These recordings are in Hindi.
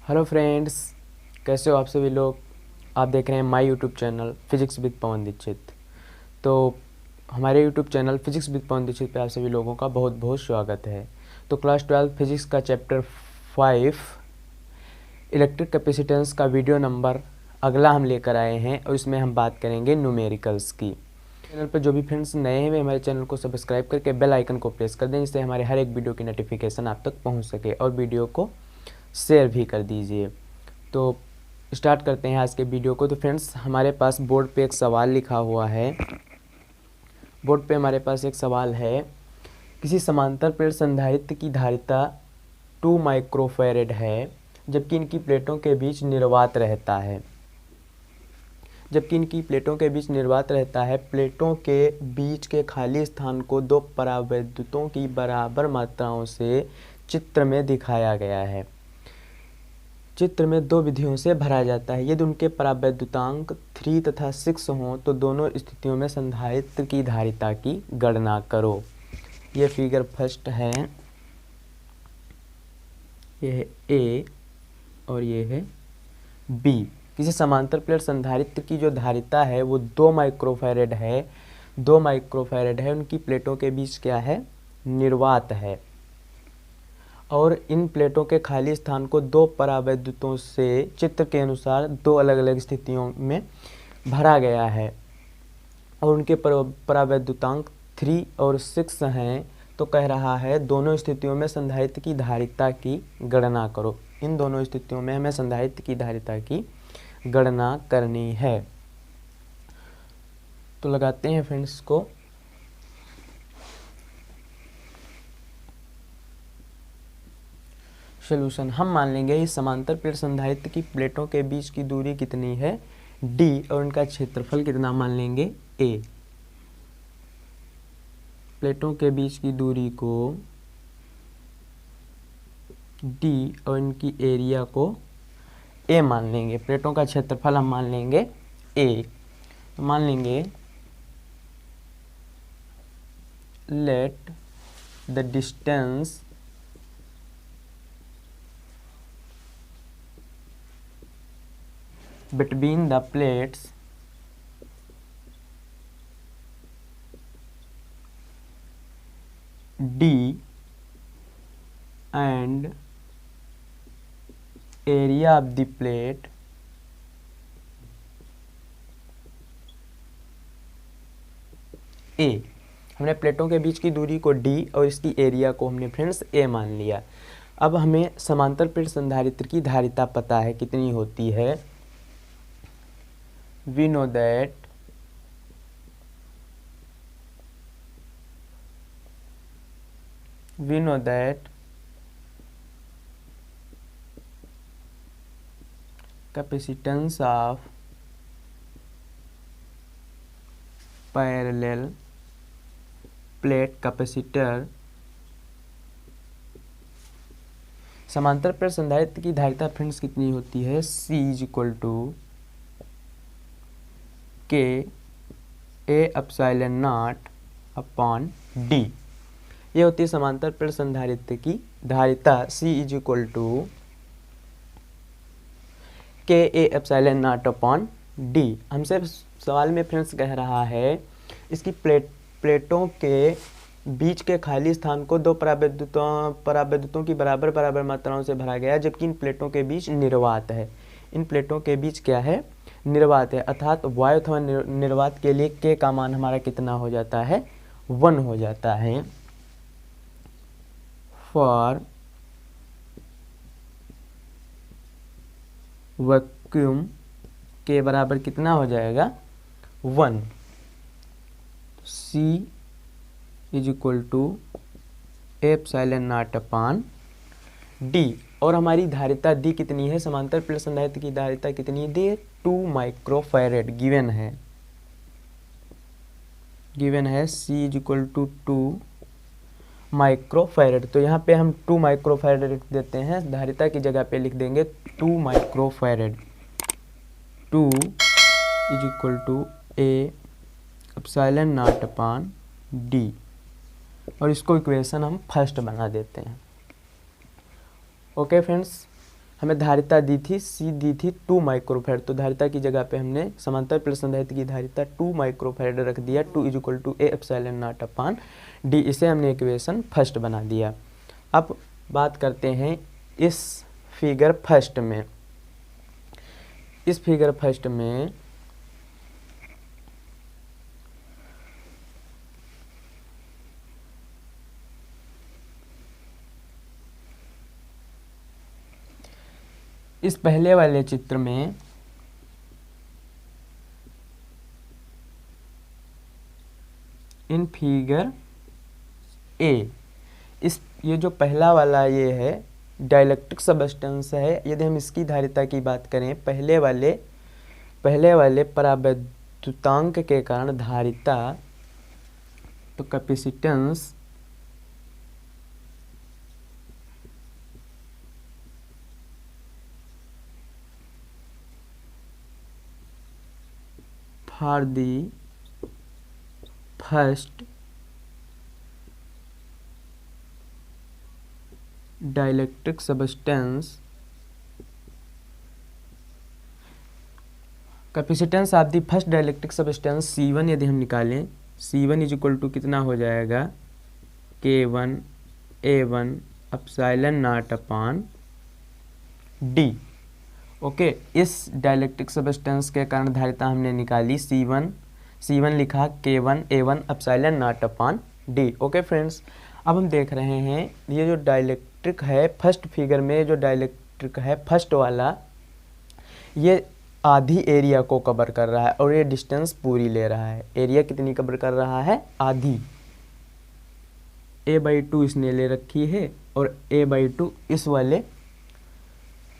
हेलो फ्रेंड्स, कैसे हो आप सभी लोग। आप देख रहे हैं my YouTube channel physics with Pawan Dixit. तो हमारे YouTube channel physics with Pawan Dixit पे आप सभी लोगों का बहुत बहुत स्वागत है। तो क्लास 12 फिजिक्स का चैप्टर 5 इलेक्ट्रिक कैपेसिटेंस का वीडियो नंबर अगला हम लेकर आए हैं और इसमें हम बात करेंगे न्यूमेरिकल्स की। चैनल पर जो भी फ्रेंड्स नए हैं वे हमारे चैनल को सब्सक्राइब करके बेल आइकन को प्रेस कर दें, जिससे हमारे हर एक वीडियो की नोटिफिकेशन आप तक पहुंच सके, और वीडियो को शेयर भी कर दीजिए। तो स्टार्ट करते हैं आज के वीडियो को। तो फ्रेंड्स, हमारे पास बोर्ड पे एक सवाल लिखा हुआ है। बोर्ड पे हमारे पास एक सवाल है, किसी समांतर प्लेट संधारित्र की धारिता 2 माइक्रोफैरेड है, जबकि इनकी प्लेटों के बीच निर्वात रहता है। प्लेटों के बीच के खाली स्थान को दो परावैद्युतों की बराबर मात्राओं से चित्र में दिखाया गया है। चित्र में दो विधियों से भरा जाता है। यदि उनके परावैद्युतांक 3 तथा 6 हों तो दोनों स्थितियों में संधारित्र की धारिता की गणना करो। ये फिगर फर्स्ट है, ये है ए और ये है बी। किसी समांतर प्लेट संधारित्र की जो धारिता है वो 2 माइक्रोफैरेड है। 2 माइक्रोफैरेड है। उनकी प्लेटों के बीच क्या है? निर्वात है। और इन प्लेटों के खाली स्थान को दो परावैद्युतों से चित्र के अनुसार दो अलग अलग स्थितियों में भरा गया है, और उनके परावैद्युतांक 3 और 6 हैं। तो कह रहा है दोनों स्थितियों में संधारित्र की धारिता की गणना करो। इन दोनों स्थितियों में हमें संधारित्र की धारिता की गणना करनी है। तो लगाते हैं फ्रेंड्स को। सोल्यूशन, हम मान लेंगे इस समांतर प्लेट संधारित्र की प्लेटों के बीच की दूरी कितनी है? d, और उनका क्षेत्रफल कितना मान लेंगे? a। प्लेटों के बीच की दूरी को d और इनकी एरिया को a मान लेंगे। प्लेटों का क्षेत्रफल हम मान लेंगे a। तो मान लेंगे let the distance between the plates D and area of the plate A। हमने प्लेटों के बीच की दूरी को D और इसकी एरिया को हमने फ्रेंड्स A मान लिया। अब हमें समांतर प्लेट संधारित्र की धारिता पता है कितनी होती है। We know that capacitance of parallel plate capacitor, समांतर प्लेट संधारित्र की धारिता फ्रेंड्स कितनी होती है? C = K A epsilon not upon D। ये होती है समांतर प्लेट संधारित्र की धारिता। C = K A epsilon not upon D। हमसे सवाल में फ्रेंड्स कह रहा है इसकी प्लेटों के बीच के खाली स्थान को दो परावैद्युतों की बराबर मात्राओं से भरा गया है, जबकि इन प्लेटों के बीच निर्वात है। इन प्लेटों के बीच क्या है? निर्वात है। अर्थात वायु अथवा निर्वात के लिए K का मान हमारा कितना हो जाता है? 1 हो जाता है। फॉर वैक्यूम K बराबर कितना हो जाएगा? 1। C = epsilon not upon D। और हमारी धारिता दी कितनी है? समांतर प्लेट संधारित्र की धारिता कितनी दी? 2 माइक्रोफैरेड गिवन है। C = 2 microfarad. तो यहाँ पे हम 2 माइक्रोफैरेड लिख देते हैं। धारिता की जगह पे लिख देंगे 2 microfarad. 2 = A epsilon not upon D। और इसको इक्वेशन हम फर्स्ट बना देते हैं। ओके फ्रेंड्स, हमें धारिता दी थी, सी दी थी 2 माइक्रोफैराड, तो धारिता की जगह पे हमने समांतर प्लेट संधारित्र की धारिता 2 माइक्रोफैराड रख दिया। 2 = A epsilon not upon D, इसे हमने इक्वेशन फर्स्ट बना दिया। अब बात करते हैं इस फिगर फर्स्ट में। इस फिगर फर्स्ट में इस पहले वाले चित्र में इन फिगर ए, ये जो पहला वाला ये है डाइलेक्ट्रिक सबस्टेंस है। यदि हम इसकी धारिता की बात करें, पहले वाले परावैद्युतांक के कारण धारिता, तो capacitance for the first dielectric substance, capacitance of the first dielectric substance C1 यदि हम निकालें, C1 = कितना हो जाएगा, K1 A1 epsilon not upon D। Okay, इस डाइलेक्ट्रिक सबस्टेंस के कारण धारिता हमने निकाली C1 लिखा, K1 A1 epsilon not upon D। Okay friends, अब हम देख रहे हैं ये जो डाइलेक्ट्रिक है, फर्स्ट फिगर में जो डाइलेक्ट्रिक है फर्स्ट वाला, ये आधी एरिया को कवर कर रहा है और ये डिस्टेंस पूरी ले रहा है। एरिया कितनी कवर कर रहा है, आधी। A/2 इसने ले रखी है और A/2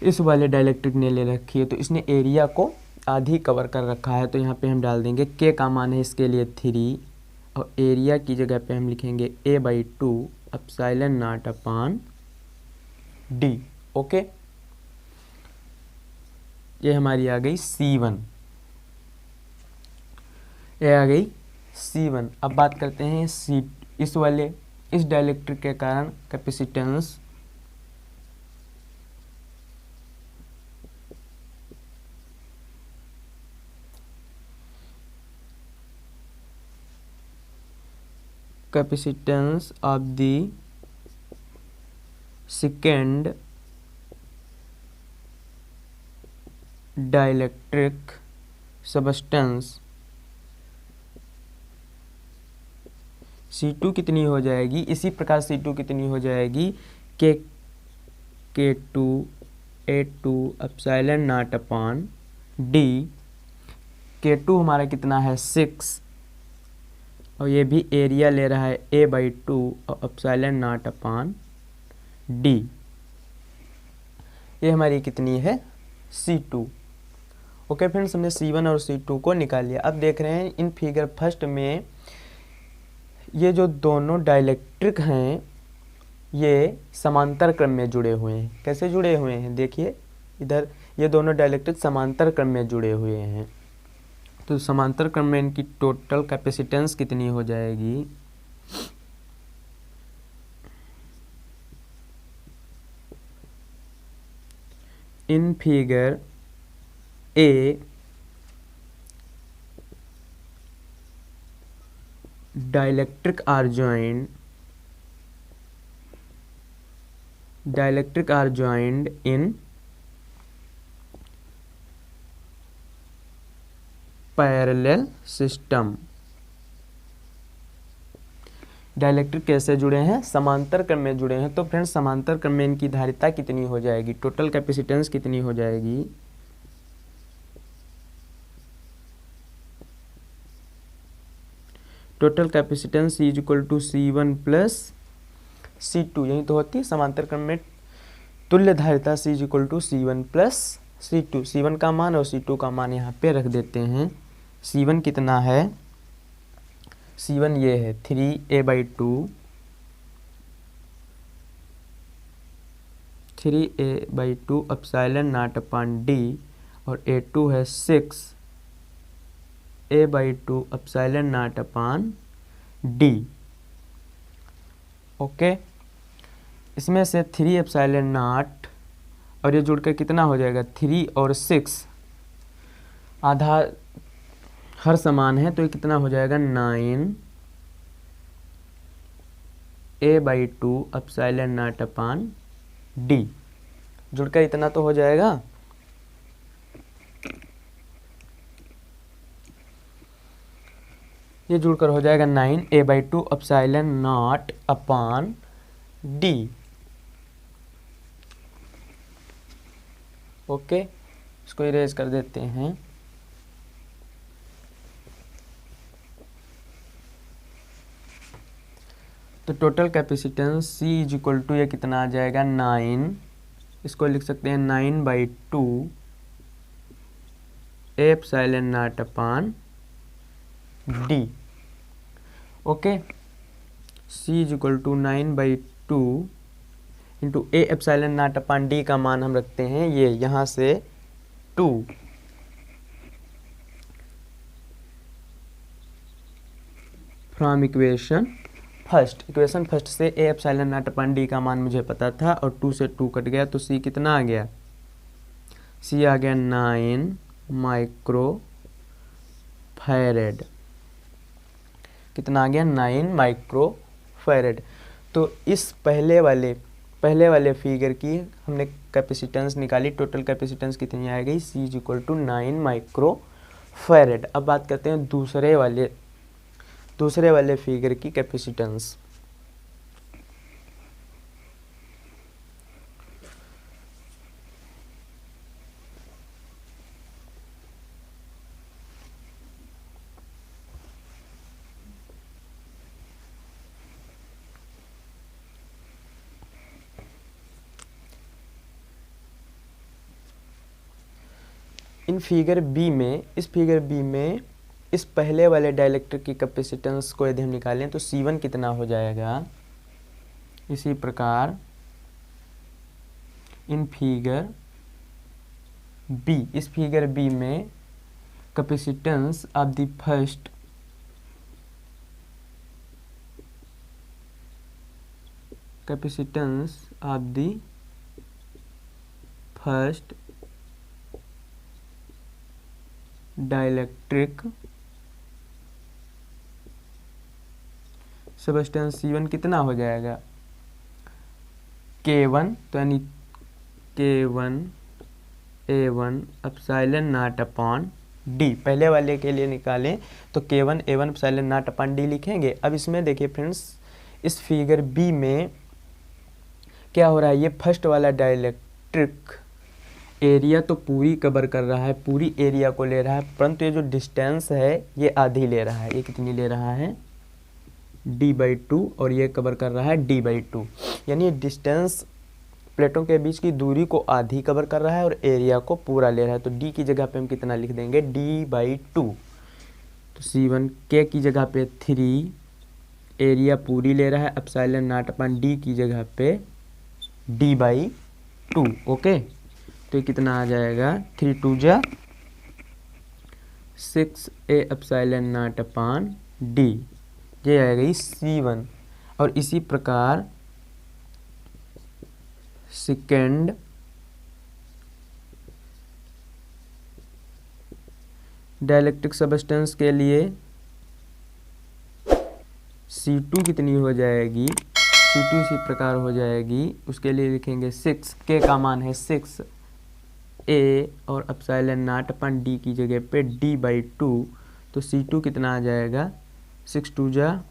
इस वाले डाइलेक्ट्रिक ने ले रखी है, तो इसने एरिया को आधी कवर कर रखा है। तो यहाँ पे हम डाल देंगे K का मान है इसके लिए 3 और एरिया की जगह पे हम लिखेंगे A/2 epsilon not upon D। Okay, ये हमारी आ गई C1, ये आ गई C1। अब बात करते हैं इस डाइलेक्ट्रिक के कारण capacitance, of the second dielectric substance C2 कितनी हो जाएगी, इसी प्रकार C2 कितनी हो जाएगी, K2 A2 epsilon not upon D। K2 हमारा कितना है 6 और ये भी एरिया ले रहा है A/2 और एप्सिलॉन नॉट अपान D। ये हमारी कितनी है C2। ओके फ्रेंड्स, हमने C1 और C2 को निकाल लिया। अब देख रहे हैं इन फिगर फर्स्ट में ये जो दोनों डाइलेक्ट्रिक हैं ये समांतर क्रम में जुड़े हुए हैं। कैसे जुड़े हुए हैं, देखिए इधर ये दोनों डाइलेक्ट्रिक समांतर क्रम में जुड़े हुए हैं। तो समांतर क्रम में इनकी टोटल कैपेसिटेंस कितनी हो जाएगी, in figure A dielectric are joined in parallel system. Dielectric कैसे जुड़े हैं, समांतर क्रम में जुड़े हैं। तो फ्रेंड्स, समांतर क्रम में इनकी धारिता कितनी हो जाएगी, टोटल कैपेसिटेंस कितनी हो जाएगी, टोटल कैपेसिटेंस = C1 + C2, यही तो होती है समांतर क्रम में तुल्य धारिता C = C1 + C2। C1 का मान और C2 का मान यहाँ पे रख देते हैं। C1 कितना है, C1 ये है 3A/2 epsilon not upon D और A2 है 6A/2 epsilon not upon D। Okay, इसमें से 3 एप्सिलॉन नॉट और ये जुड़कर कितना हो जाएगा, 3 और 6 आधार हर समान है, तो ये कितना हो जाएगा, 9a/2 epsilon not upon d। जुड़कर इतना तो हो जाएगा। ये जुड़कर हो जाएगा 9a/2 epsilon not upon d। Okay, इसको इरेज कर देते हैं। तो total capacitance C is equal to ये कितना आ जाएगा, 9, इसको लिख सकते हैं 9/2 epsilon not upon d। Okay, C is equal to 9/2 into a epsilon not upon d का मान हम रखते हैं ये यहाँ से 2। फ्रॉम इक्वेशन फर्स्ट से ए एप्सिलॉन नॉट अपान डी का मान मुझे पता था और 2 से 2 कट गया, तो सी कितना आ गया, सी आ गया 9 माइक्रो फैरेड। कितना आ गया, 9 माइक्रो फैरेड। तो इस पहले वाले फिगर की हमने कैपेसिटेंस निकाली, टोटल कैपेसिटेंस कितनी आ गई, C is equal to 9 micro farad. अब बात करते हैं दूसरे वाले फिगर की कैपेसिटेंस। इस फिगर बी में इस पहले वाले डाइलेक्ट्रिक की कैपेसिटेंस को यदि हम निकालें तो C1 कितना हो जाएगा। इसी प्रकार इस फिगर बी में capacitance of the first dielectric substance C1 कितना हो जाएगा, K1, तो यानी K1 A1 epsilon not upon D। पहले वाले के लिए निकालें तो K1 A1 epsilon not upon D लिखेंगे। अब इसमें देखिए फ्रेंड्स, इस फिगर B में क्या हो रहा है, ये फर्स्ट वाला डाइलेक्ट्रिक एरिया तो पूरी कवर कर रहा है, पूरी एरिया को ले रहा है, परंतु ये जो डिस्टेंस है ये आधी ले रहा है। ये कितनी ले रहा है, D/2, और ये कवर कर रहा है D/2, यानी डिस्टेंस प्लेटों के बीच की दूरी को आधी कवर कर रहा है और एरिया को पूरा ले रहा है। तो D की जगह पे हम कितना लिख देंगे, D/2। तो C1 K की जगह पे 3, एरिया पूरी ले रहा है, एप्सिलॉन नॉट अपॉन D की जगह पे D/2। ओके, तो ये कितना आ जाएगा, 3 2 जा 6A epsilon not upon D। ये आ गई C1। और इसी प्रकार सेकेंड डाइलेक्ट्रिक सबस्टेंस के लिए C2 कितनी हो जाएगी, C2 इसी प्रकार हो जाएगी। उसके लिए लिखेंगे 6, K का मान है 6A और एप्सिलॉन नॉट अपॉन D की जगह पे D/2। तो C2 कितना आ जाएगा, 6 2 जा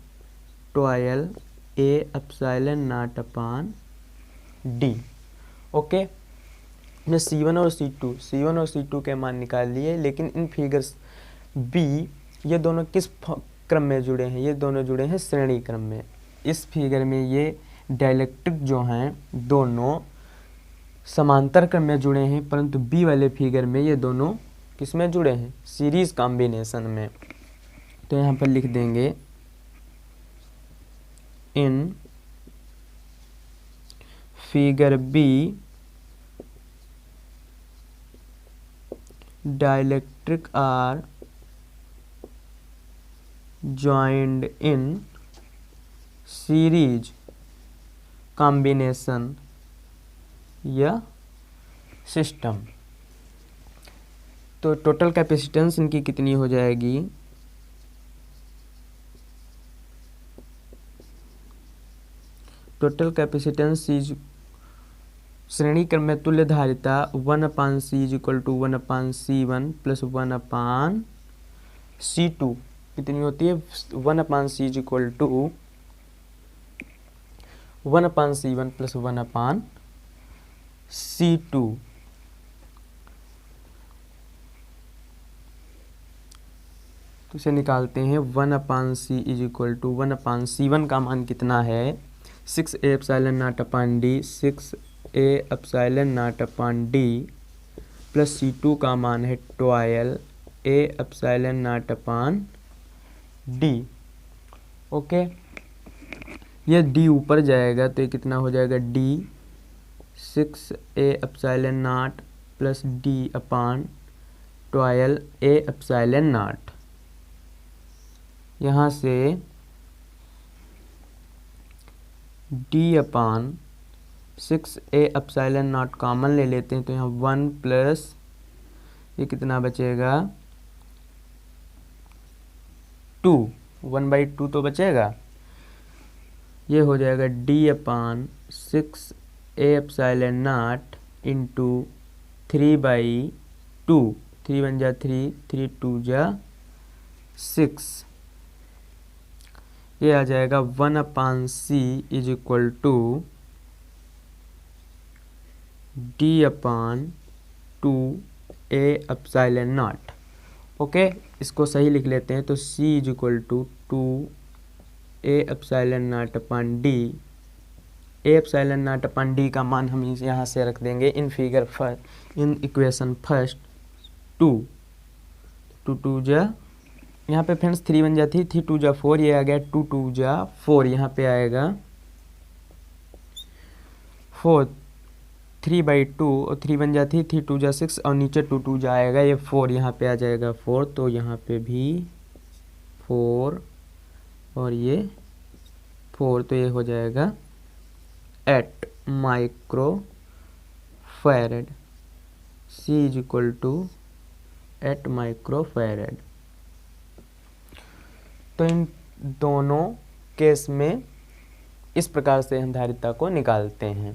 12A epsilon not upon D। Okay, हमने C1 और C2 के मान निकाल लिए, लेकिन इन फिगर्स B ये दोनों किस क्रम में जुड़े हैं, ये दोनों जुड़े हैं श्रेणी क्रम में। इस फिगर में ये डाइलेक्ट्रिक जो हैं दोनों समांतर क्रम में जुड़े हैं, परंतु B वाले फिगर में ये दोनों किस में जुड़े हैं, सीरीज कॉम्बिनेशन में। तो यहाँ पर लिख देंगे in figure B dielectric are joined in series combination या सिस्टम। तो टोटल कैपेसिटेंस इनकी कितनी हो जाएगी, टोटल कैपेसिटेंस इज श्रेणी क्रम में तुल्य धारिता 1/c is equal to 1/c1 plus 1/c2 कितनी होती है, 1/c is equal to 1/c1 plus 1/c2। तो इसे निकालते हैं, 1/c is equal to 1/c1 का मान कितना है 6a epsilon not upon D, 6a epsilon not upon D plus c2 का मान है 12a epsilon not upon D. Okay, ये d ऊपर जाएगा तो ये कितना हो जाएगा d 6a epsilon not plus d upon 12a epsilon not. यहाँ से d upon 6a epsilon not common ले लेते हैं तो यहाँ 1 प्लस ये कितना बचेगा 2, 1/2 तो बचेगा। ये हो जाएगा d upon 6a epsilon not into 3/2, 3 1 जा 3, 3 2 जा 6। ये आ जाएगा 1/c is equal to d upon 2a epsilon not. Okay, इसको सही लिख लेते हैं तो c is equal to 2a epsilon not upon d। a epsilon not upon d का मान हम यहाँ से रख देंगे इन इक्वेशन फर्स्ट 2 2 जा, यहाँ पे फ्रेंड्स 3 1 जा 3, 3 2 जा 4, ये आ गया 2 2 जा 4, यहाँ पे आएगा 4, 3/2 और 3 1 जा 3, 3 2 जा 6 और नीचे 2 2 जा आएगा ये 4, यहाँ पे आ जाएगा 4, तो यहाँ पे भी 4 और ये 4, तो ये हो जाएगा 8 micro farad. C is equal to 8 micro farad. तो इन दोनों केस में इस प्रकार से हम धारिता को निकालते हैं।